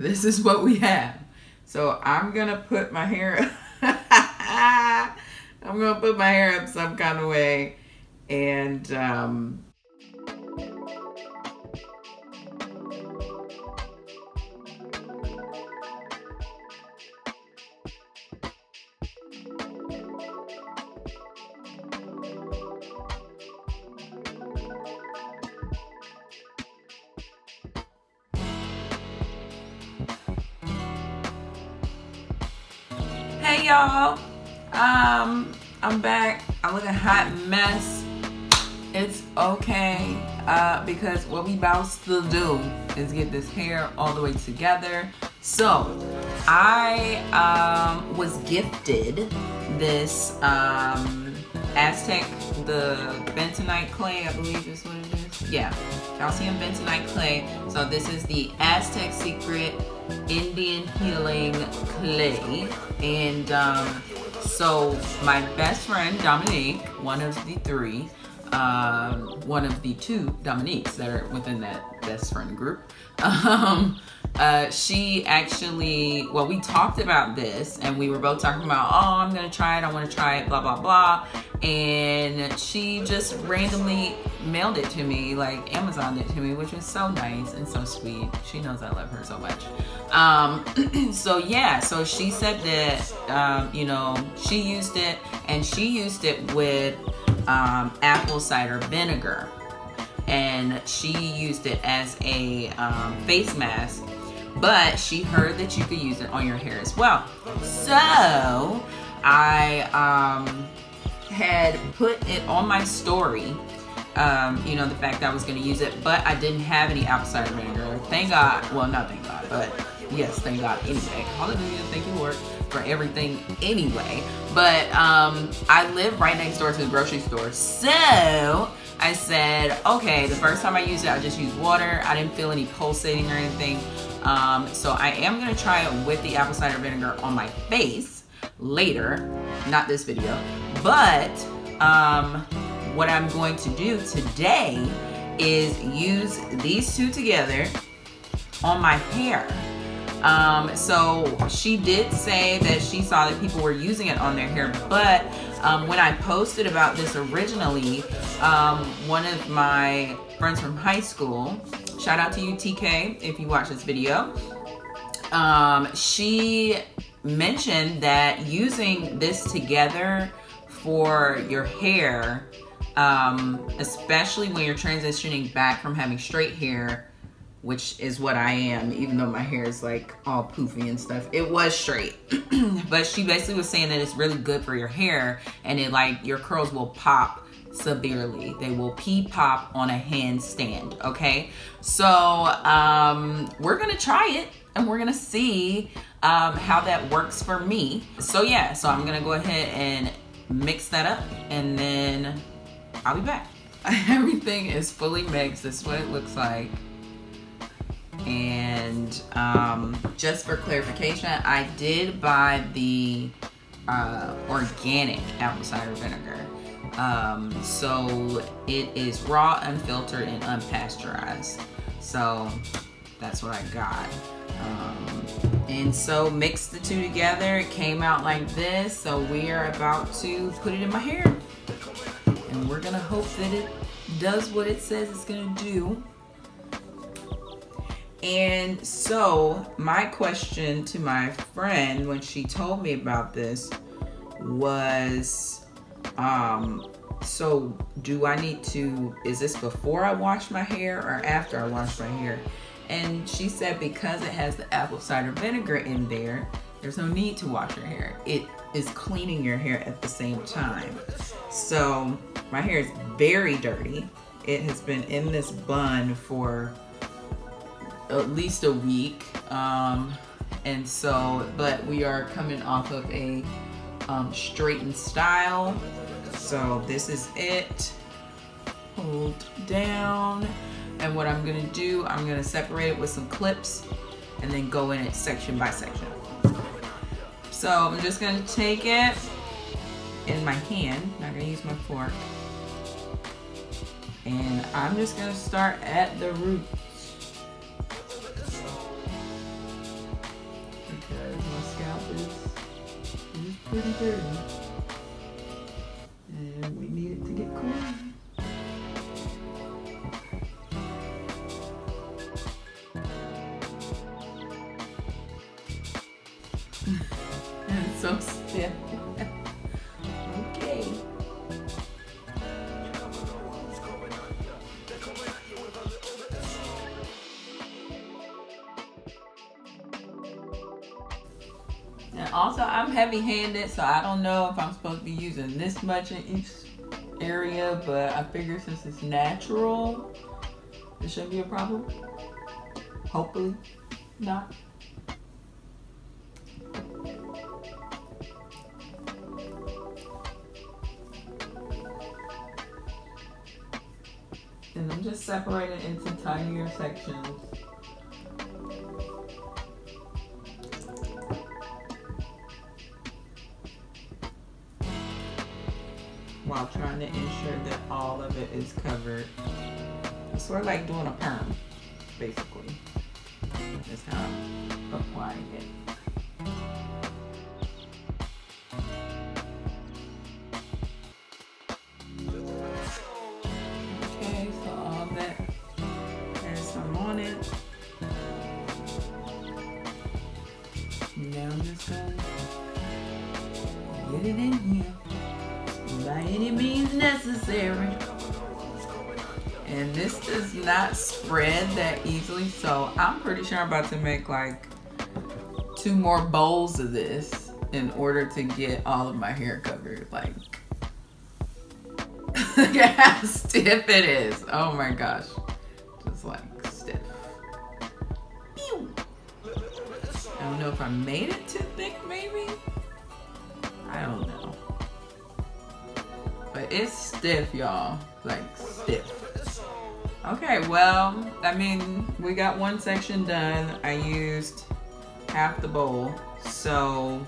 this is what we have. So I'm gonna put my hair I'm gonna put my hair up some kind of way, and hey y'all, I'm back. I look a hot mess. It's okay, because what we about to do is get this hair all the way together. So I was gifted this Aztec, the Bentonite clay, I believe is what it is. Yeah, calcium bentonite clay. So this is the Aztec Secret Indian Healing Clay. And so my best friend Dominique, one of the three, one of the two Dominiques that are within that best friend group, she actually, well, we talked about this and we were both talking about, oh, I'm gonna try it, I want to try it, blah blah blah, and she just randomly mailed it to me, like Amazoned it to me, which was so nice and so sweet. She knows I love her so much. So yeah, so she said that you know, she used it, and she used it with apple cider vinegar, and she used it as a face mask, but she heard that you could use it on your hair as well. So I had put it on my story, you know, the fact that I was going to use it, but I didn't have any apple cider vinegar. Thank God. Well, not thank God, but yes, thank God anyway. Hallelujah, thank you, Lord, for everything anyway. But I live right next door to the grocery store, so I said, okay, the first time I used it, I just used water. I didn't feel any pulsating or anything. So I am gonna try it with the apple cider vinegar on my face later, not this video. But what I'm going to do today is use these two together on my hair. So she did say that she saw that people were using it on their hair, but when I posted about this originally, one of my friends from high school, shout out to you TK if you watch this video, she mentioned that using this together for your hair, especially when you're transitioning back from having straight hair, which is what I am, even though my hair is like all poofy and stuff. It was straight. But she basically was saying that it's really good for your hair, and it, like, your curls will pop severely. They will pop on a handstand, okay? So we're gonna try it and we're gonna see how that works for me. So yeah, so I'm gonna go ahead and mix that up, and then I'll be back. Everything is fully mixed. This is what it looks like. And just for clarification, I did buy the organic apple cider vinegar. So it is raw, unfiltered, and unpasteurized. So that's what I got. And so mixed the two together. It came out like this. So we are about to put it in my hair. And we're gonna hope that it does what it says it's gonna do. And so my question to my friend when she told me about this was, so do I need to, is this before I wash my hair or after I wash my hair? And she said because it has the apple cider vinegar in there, there's no need to wash your hair. It is cleaning your hair at the same time. So my hair is very dirty. It has been in this bun for at least a week, and so, but we are coming off of a straightened style. So this is it. Hold down, and what I'm gonna do, I'm gonna separate it with some clips and then go in it section by section. So I'm just gonna take it in my hand, not gonna use my fork, and I'm just gonna start at the root. is pretty dirty. And we need it to get clean. And it's so stiff. Okay. And also, I'm heavy-handed, so I don't know if I'm supposed to be using this much in each area, but I figure since it's natural, it shouldn't be a problem. Hopefully not. And I'm just separating into tinier sections. While trying to ensure that all of it is covered. It's sort of like doing a perm, basically. That's how I'm applying it. Okay, so all that has some on it. Now I'm just gonna get it in here. By any means necessary. And this does not spread that easily, so I'm pretty sure I'm about to make like 2 more bowls of this in order to get all of my hair covered. Like, look at how stiff it is. Oh my gosh. Just like stiff. Pew. I don't know if I made it too thick, maybe? I don't know. But it's stiff, y'all. Like, stiff. Okay, well, I mean, we got one section done. I used half the bowl. So,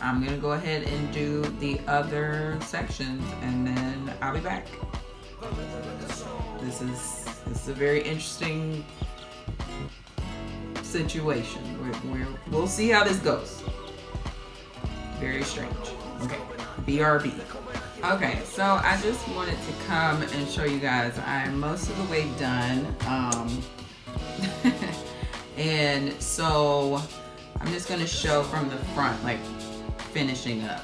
I'm going to go ahead and do the other sections, and then I'll be back. This is a very interesting situation. We'll see how this goes. Very strange. Okay, BRB. Okay, so I just wanted to come and show you guys I'm most of the way done. And so I'm just gonna show from the front, like finishing up.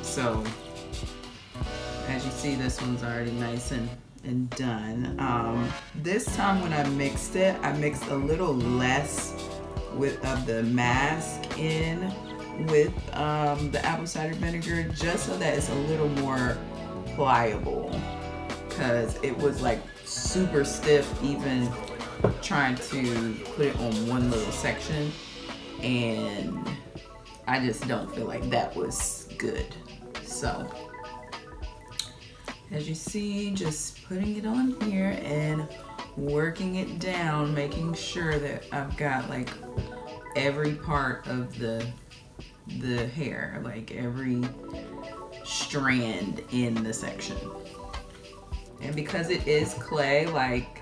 So as you see, this one's already nice and done. This time when I mixed it, I mixed a little less of the mask in with the apple cider vinegar, just so that it's a little more pliable, because it was like super stiff even trying to put it on one little section, and I just don't feel like that was good. So as you see, just putting it on here and working it down, making sure that I've got like every part of the hair, like every strand in the section. And because it is clay, like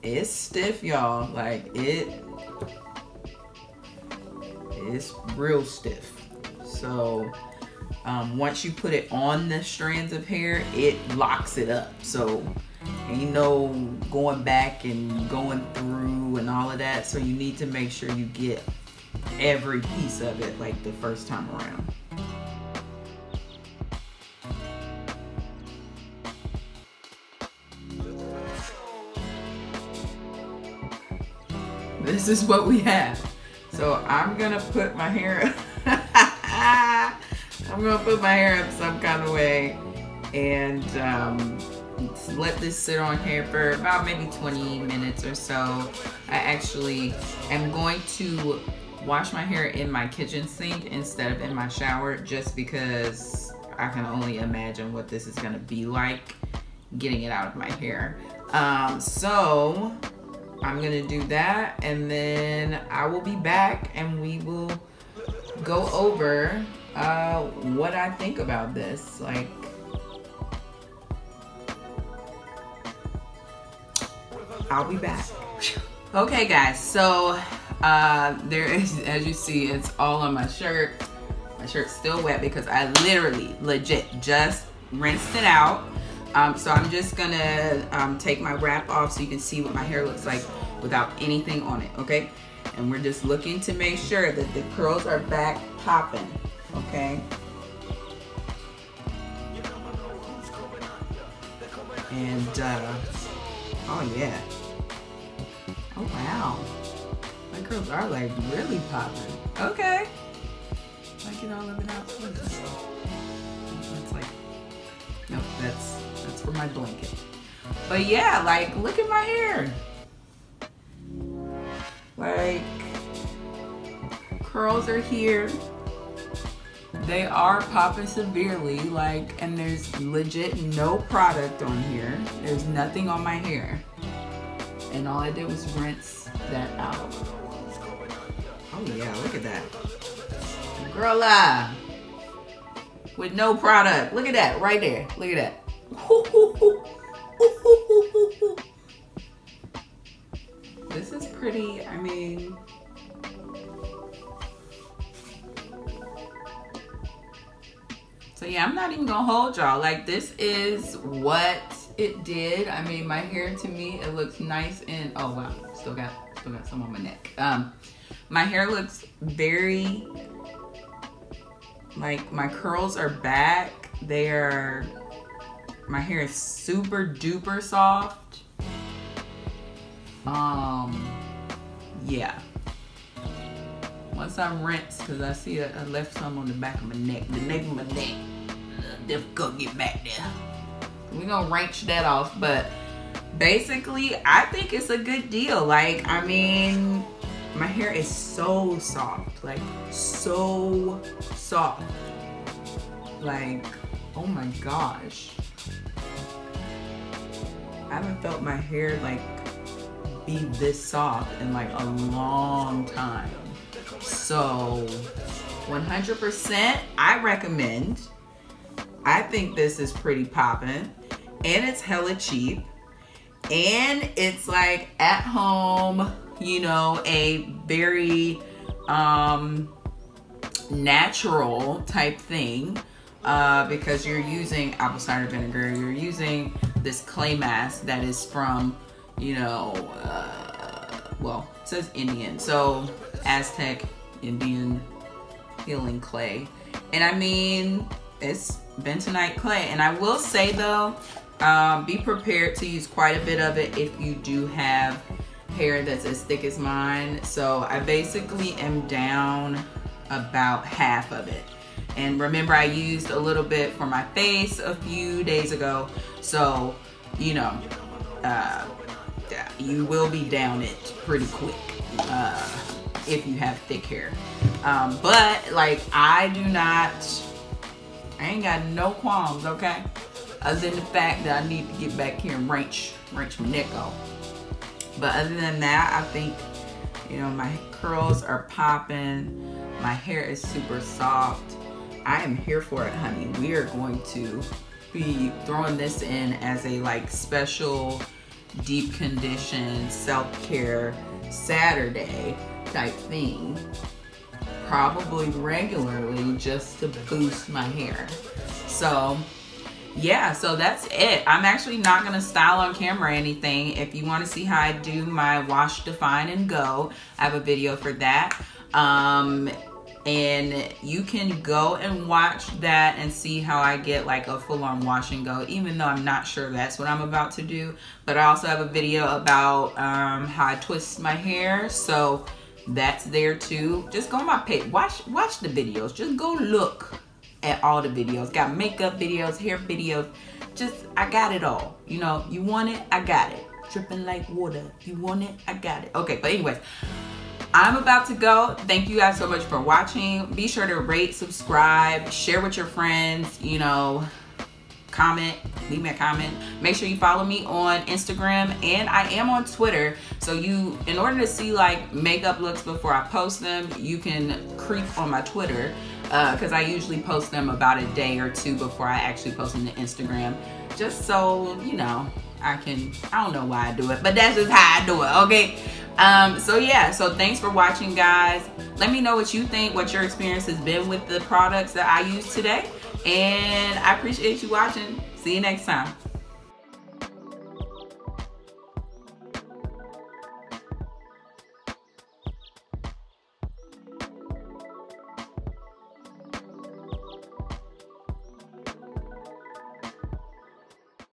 it's stiff, y'all. Like it's real stiff. So once you put it on the strands of hair, it locks it up. So ain't no going back and going through and all of that. So you need to make sure you get every piece of it like the first time around. This is what we have. So I'm gonna put my hair I'm gonna put my hair up some kind of way and let this sit on here for about maybe 20 minutes or so. I actually am going to wash my hair in my kitchen sink instead of in my shower, just because I can only imagine what this is gonna be like getting it out of my hair. So I'm gonna do that, and then I will be back and we will go over what I think about this. Like, I'll be back. Okay guys, so There is, as you see, it's all on my shirt. My shirt's still wet because I literally, legit, just rinsed it out. So I'm just gonna take my wrap off so you can see what my hair looks like without anything on it, okay? And we're just looking to make sure that the curls are back popping, okay? And, oh yeah. Oh wow. My curls are like really popping. Okay. I get all of it out. That's like, nope, that's for my blanket. But yeah, like, look at my hair. Like, curls are here. They are popping severely, like, and there's legit no product on here. There's nothing on my hair. And all I did was rinse that out. Oh yeah, look at that. Girl, with no product. Look at that, right there. Look at that. This is pretty, I mean, so yeah, I'm not even gonna hold y'all. Like, this is what it did. I mean, my hair, to me, it looks nice and, oh wow, still got some on my neck. My hair looks very, like, my curls are back. My hair is super duper soft. Yeah. Once I rinse, because I see I left some on the back of my neck, the nape of my neck. Difficult to get back there. We're gonna wrench that off, but basically, I think it's a good deal. Like, I mean, my hair is so soft, like, so soft. Like, oh my gosh. I haven't felt my hair, like, be this soft in, like, a long time. So, 100%, I recommend. I think this is pretty poppin', and it's hella cheap, and it's like at home, you know, a very natural type thing, because you're using apple cider vinegar, you're using this clay mask that is from, you know, well, it says Indian, so Aztec, Indian healing clay. And I mean, it's Bentonite clay. And I will say though, be prepared to use quite a bit of it if you do have hair that's as thick as mine. So I basically am down about half of it. And remember, I used a little bit for my face a few days ago. So, you know, you will be down it pretty quick if you have thick hair. But like, I ain't got no qualms, okay? Other than the fact that I need to get back here and wrench my neck off. But other than that, I think, you know, my curls are popping. My hair is super soft. I am here for it, honey. We are going to be throwing this in as a like special deep condition self-care Saturday type thing, probably regularly, just to boost my hair. So yeah, so that's it. I'm actually not gonna style on camera or anything. If you want to see how I do my wash, define, and go, I have a video for that. And you can go and watch that and see how I get like a full-on wash and go, even though I'm not sure that's what I'm about to do. But I also have a video about how I twist my hair, so that's there too. Just go on my page, watch the videos. Just go look at all the videos. Got makeup videos, hair videos. Just, I got it all. You know, you want it, I got it. Dripping like water. You want it, I got it. Okay, but anyways, I'm about to go. Thank you guys so much for watching. Be sure to rate, subscribe, share with your friends, you know, comment, leave me a comment. Make sure you follow me on Instagram, and I am on Twitter. So you, in order to see like makeup looks before I post them, you can creep on my Twitter, because I usually post them about a day or two before I actually post them to Instagram. Just so, you know, I don't know why I do it, but that's just how I do it, okay? So yeah, so thanks for watching, guys. Let me know what you think, what your experience has been with the products that I used today, and I appreciate you watching. See you next time.